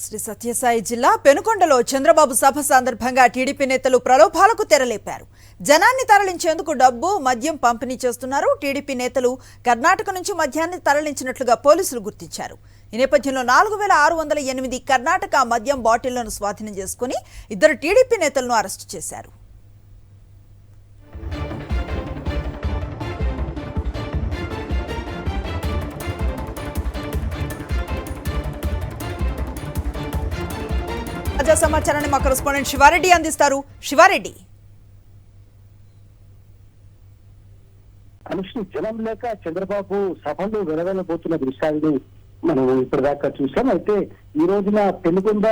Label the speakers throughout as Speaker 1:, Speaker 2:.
Speaker 1: శ్రీ సత్యసాయి జిల్లా పెనుకొండలో చంద్రబాబు సభ సందర్భంగా టీడీపీ నేతలు ప్రలోభాలకు తెరలేపారు. జనాన్ని తరలించేందుకు డబ్బు, మద్యం పంపిణీ చేస్తున్నారు. టీడీపీ నేతలు కర్ణాటక నుంచి మద్యాన్ని తరలించినట్లుగా పోలీసులు గుర్తించారు. ఈ నేపథ్యంలో 4608 కర్ణాటక మద్యం బాటిళ్లను స్వాధీనం చేసుకుని 2 టీడీపీ నేతలను అరెస్టు చేశారు. తాజా సమాచారాన్ని మా కరెస్పాండెంట్ శివారెడ్డి అందిస్తారు. శివారెడ్డి,
Speaker 2: జనం లేక చంద్రబాబు సభలు వెలవెలబోతున్న దృశ్యాన్ని మనం ఇప్పటిదాకా చూసాం. అయితే ఈ రోజున పెనుకొండ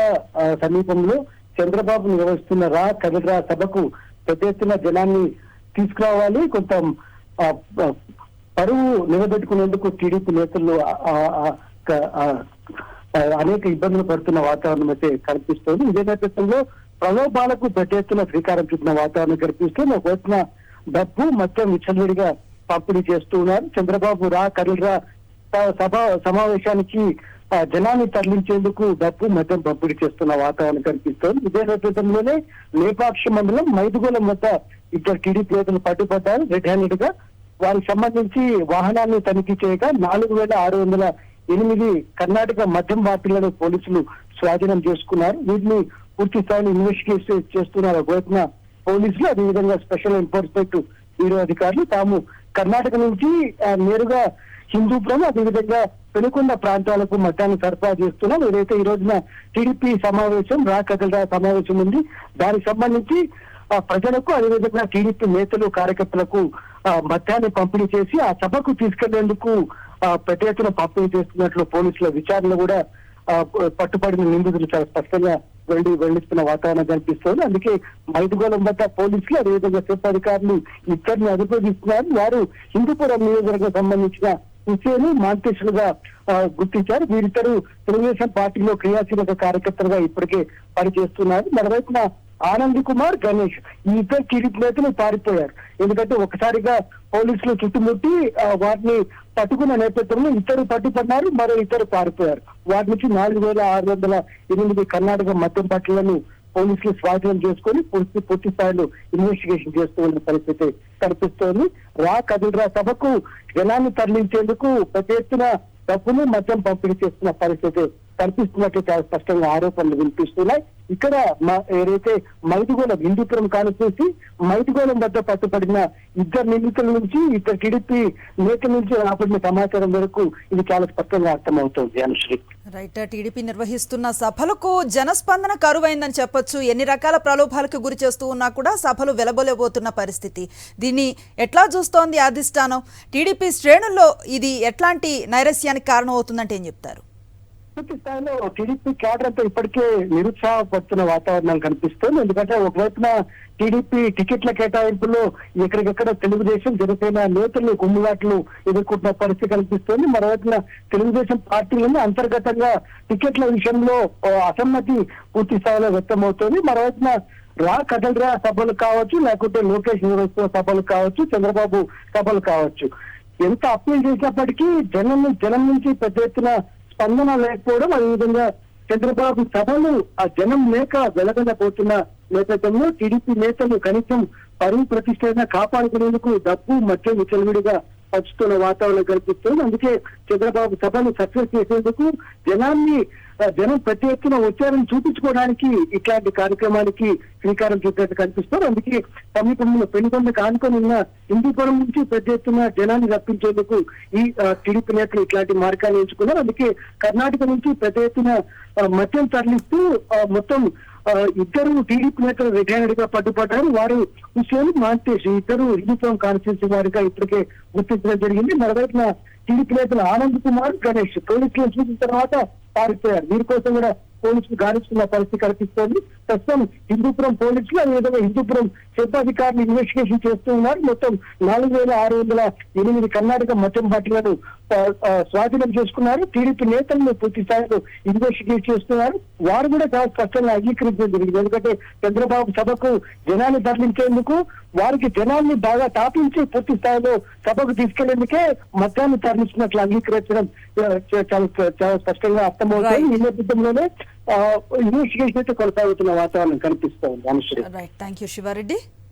Speaker 2: సమీపంలో చంద్రబాబు నిర్వహిస్తున్న కదలరా సభకు పెద్ద ఎత్తున జనాన్ని తీసుకురావాలి, కొంత పరువు నిలబెట్టుకునేందుకు టీడీపీ నేతలు అనేక ఇబ్బందులు పడుతున్న వాతావరణం అయితే కనిపిస్తోంది. ఇదే నేపథ్యంలో ప్రలోభాలకు పెద్ద ఎత్తున శ్రీకారం చుట్టిన వాతావరణం కనిపిస్తుంది. ఒకవైపున డబ్బు మద్యం విచ్చలవిడిగా పంపిణీ చేస్తూ ఉన్నారు. చంద్రబాబు కదలరా సమావేశానికి జనాన్ని తరలించేందుకు డబ్బు మద్యం పంపిణీ చేస్తున్న వాతావరణం కనిపిస్తోంది. ఇదే నేపథ్యంలోనే లేపాక్షి మండలం మైదుగూడెం వద్ద 2 టీడీపీ నేతలు పట్టుబడ్డారు రెడ్ హ్యాండెడ్ గా. వారికి సంబంధించి వాహనాన్ని తనిఖీ చేయగా 4608 కర్ణాటక మద్యం బాటిళ్లను పోలీసులు స్వాధీనం చేసుకున్నారు. వీటిని పూర్తి స్థాయిలో ఇన్వెస్టిగేషన్ చేస్తున్నారు ఒకవైపున పోలీసులు, అదేవిధంగా స్పెషల్ ఎన్ఫోర్స్మెంట్ బ్యూరో అధికారులు. తాము కర్ణాటక నుంచి నేరుగా హిందూపురం, అదేవిధంగా పెనుకొండ ప్రాంతాలకు మద్యాన్ని సరఫరా చేస్తున్నాం. ఏదైతే ఈ రోజున టీడీపీ సమావేశం కదలరా సమావేశం ఉంది, దానికి సంబంధించి ప్రజలకు, అదేవిధంగా టీడీపీ నేతలు, కార్యకర్తలకు మద్యాన్ని పంపిణీ చేసి ఆ సభకు తీసుకెళ్లేందుకు పెద్ద ఎత్తున పంపిణీ చేస్తున్నట్లు పోలీసుల విచారణ కూడా పట్టుబడిన నిందితులు చాలా స్పష్టంగా వెళ్లిస్తున్న వాతావరణం కనిపిస్తోంది. అందుకే మైదుగూడెం వద్ద పోలీసులు, అదేవిధంగా సిప్ అధికారులు 2 అదుపుస్తున్నారు. వారు హిందూపురం నియోజకవర్గం సంబంధించిన హుసేన్, మాంతేశ్వరుగా గుర్తించారు. వీరిద్దరూ తెలుగుదేశం పార్టీలో క్రియాశీలక కార్యకర్తలుగా ఇప్పటికే పనిచేస్తున్నారు. మరోవైపున ఆనంద్ కుమార్, గణేష్ ఈ 2 టీడీపీ నేతలు పారిపోయారు. ఎందుకంటే ఒకసారిగా పోలీసులు చుట్టుముట్టి వారిని పట్టుకున్న నేపథ్యంలో 2 పట్టుకున్నారు, మరో 2 పారిపోయారు. వాటి నుంచి 4608 కర్ణాటక మద్యం బాటిళ్లను పోలీసులు స్వాధీనం చేసుకుని పూర్తి స్థాయిలో ఇన్వెస్టిగేషన్ చేస్తూ ఉన్న పరిస్థితి కనిపిస్తోంది. కదలరా సభకు జనాన్ని తరలించేందుకు పెద్ద ఎత్తున డబ్బును మద్యం పంపిణీ చేస్తున్న పరిస్థితి కనిపిస్తున్నట్లు చాలా స్పష్టంగా ఆరోపణలు వినిపిస్తున్నాయి. ఇక్కడ ఏదైతే మైదుగూడెం హిందూపురం కాన్స్టిట్యూన్సీ మైదుగూడెం వద్ద పట్టుబడిన 2 నిందితుల నుంచి 2 టీడీపీ నేతల నుంచి రాబడిన సమాచారం వరకు ఇది చాలా స్పష్టంగా అర్థమవుతోంది. అనుశ్రీ,
Speaker 1: రైట్, టీడీపీ నిర్వహిస్తున్న సభలకు జనస్పందన కరువైందని చెప్పొచ్చు. ఎన్ని రకాల ప్రలోభాలకు గురి చేస్తూ ఉన్నా కూడా సభలు వెలబోలేబోతున్న పరిస్థితి. దీన్ని ఎట్లా చూస్తోంది అధిష్టానం? టీడీపీ శ్రేణుల్లో ఇది ఎట్లాంటి నైరస్యానికి కారణం అవుతుందంటే ఏం చెప్తారు?
Speaker 2: పూర్తి స్థాయిలో టీడీపీ క్యాడర్ అంతా ఇప్పటికే నిరుత్సాహపడుతున్న వాతావరణం కనిపిస్తోంది. ఎందుకంటే ఒకవైపున టీడీపీ టికెట్ల కేటాయింపులో ఎక్కడికెక్కడ తెలుగుదేశం, జనసేన నేతలు కుమ్ములాట్లు ఎదుర్కొంటున్న పరిస్థితి కనిపిస్తోంది. మరోవైపున తెలుగుదేశం పార్టీలను అంతర్గతంగా టికెట్ల విషయంలో అసమ్మతి పూర్తి స్థాయిలో వ్యక్తమవుతోంది. మరోవైపున కదలరా సభలు కావచ్చు, లేకుంటే లోకేష్ నిర్వహిస్తున్న సభలు కావచ్చు, చంద్రబాబు సభలు కావచ్చు, ఎంత అప్పీల్ చేసినప్పటికీ జనం నుంచి పెద్ద ఎత్తున స్పందన లేకపోవడం, అదేవిధంగా చంద్రబాబు సభలు ఆ జనం లేక వెలగలేకపోతున్న నేపథ్యంలో టీడీపీ నేతలు కనీసం పరువు ప్రతిష్టైనా కాపాడుకునేందుకు డబ్బు మద్యం విచ్చలవిడిగా పంచుతున్న వాతావరణం కనిపిస్తుంది. అందుకే చంద్రబాబు సభను సక్సెస్ చేసేందుకు జనం పెద్ద ఎత్తున వచ్చారని చూపించుకోవడానికి ఇట్లాంటి కార్యక్రమానికి శ్రీకారం చుట్టినట్టు కనిపిస్తారు. అందుకే సమీపంలో పెనుకొండకు ఆనుకొని ఉన్న హిందూపురం నుంచి పెద్ద ఎత్తున జనాన్ని రప్పించేందుకు ఈ టీడీపీ నేతలు ఇట్లాంటి మార్గాలు ఎంచుకున్నారు. అందుకే కర్ణాటక నుంచి పెద్ద ఎత్తున మద్యం తరలిస్తూ మొత్తం 2 టీడీపీ నేతలు రెడ్ హ్యాండెడ్ గా పట్టుబడ్డారు. వారు హుసేన్, మాంతేష్ 2 హిందూపురం కాన్స్టిట్యూన్సీ వారిగా ఇప్పటికే గుర్తించడం జరిగింది. మరోవైపున టీడీపీ నేతలు ఆనంద్ కుమార్, గణేష్ పోలీసులు చూసిన తర్వాత పారిపోయారు. వీరి కోసం కూడా పోలీసులు గాలిస్తున్న పరిస్థితి కనిపిస్తోంది. ప్రస్తుతం హిందూపురం పోలీసులు, అదేవిధంగా హిందూపురం సిప్ అధికారులు ఇన్వెస్టిగేషన్ చేస్తూ ఉన్నారు. మొత్తం 4608 కర్ణాటక మద్యం బాటిళ్లను స్వాధీనం చేసుకున్నారు. టీడీపీ నేతలను పూర్తి స్థాయిలో ఇన్వెస్టిగేట్ చేస్తున్నారు. వారు కూడా చాలా స్పష్టంగా అంగీకరించడం జరిగింది. ఎందుకంటే చంద్రబాబు సభకు జనాన్ని తరలించేందుకు, వారికి జనాన్ని బాగా తాపించి పూర్తి స్థాయిలో సభకు తీసుకెళ్లేందుకే మద్యాన్ని తరలించినట్లు అంగీకరించడం చాలా స్పష్టంగా అర్థమవుతుంది. ఈ నేపథ్యంలోనే ఇన్వెస్టిగేషన్ అయితే కొనసాగుతున్న వాతావరణం కనిపిస్తోంది.
Speaker 1: Right, thank you Sivareddy.